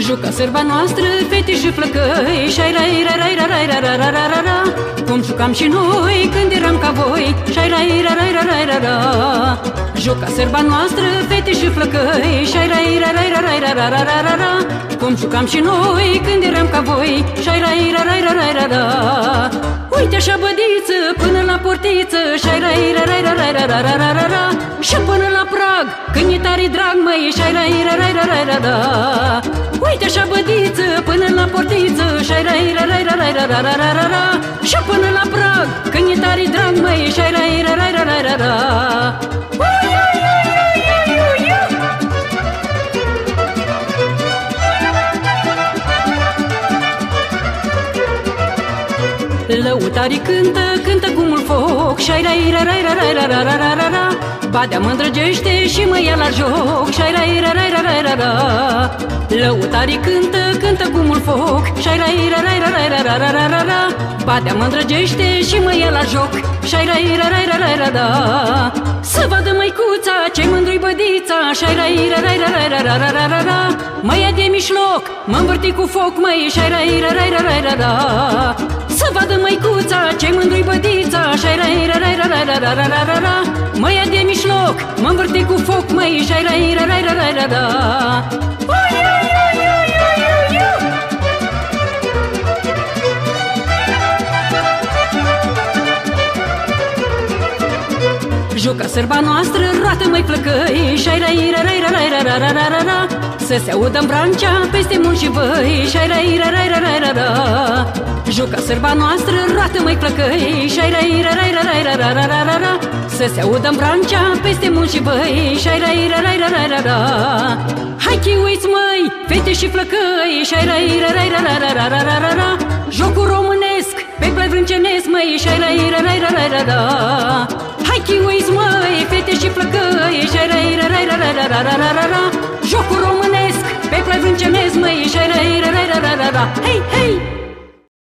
Juca sărba noastră, fete și flăcăi, șai rai rai rai rai rai rai rai rai rai rai. Cum jucam și noi când eram ca voi, șai rai rai rai rai rai rai rai. Juca sărba noastră, fete și flăcăi, șai rai rai rai rai rai rai rai rai rai rai. Cum jucam și noi când eram ca voi, șai rai rai rai rai rai rai rai. Uite așa bădiță până la portiță, șai rai rai rai rai rai rai rai rai rai. Și până la prag, când e tare drag, măi, șai rai rai rai rai rai rai. Uite așa bădiță până la portiță, șai rai rai rai rai rai rai rai rai rai. Și până la prag, când e tare drag, măi, șai rai rai rai rai rai rai. Lăutarii cântă, cântă cu mult foc, șai rai rai rai rai rai rai rai rai rai. Badea mă îndrăgește și mă ia la joc, șai rai rai rai rai rai rai rai. Lăutarii cântă, cântă cu mult foc, șai rai rai rai rai rai rai rai rai rai. Badea mă îndrăgește și mă ia la joc, șai rai rai rai rai rai rai rai. Să vadă măicuța ce mândru-i bădița, șai rai rai rai rai rai rai rai rai rai. Mă ia de mijloc, mă învârti cu foc, măi, șai rai rai rai rai rai rai rai. Să vadă măicuța ce mândru-i bădița, șai rai rai rai rai rai rai rai rai rai. Mă ia de mijloc, mă învârti cu foc, măi, șai rai rai rai rai rai rai. Juca sărba noastră, roată măi flăcăi, șai rai rai rai rai rai rai rai rai rai. Să se audă-n brancea peste munți și văi, șai rai rai rai rai rai rai rai. Juca sărba noastră, roată măi flăcăi, șai rai rai rai rai rai rai rai rai rai. Să se audă-n brancea peste munți și văi, șai rai rai rai rai rai rai. Hai chiuiți măi, fete și flăcăi, șai rai rai rai rai rai rai rai rai rai. Jocul românesc, pe plai vrâncenesc, măi, șai rai rai rai rai rai rai. Hai chiuiți măi, fete și flăcăi, șai rai rai rai rai rai rai rai rai. Jocul românesc, pe plai vrâncenesc, măi, șai rai rai rai rai rai rai. Hei, hei!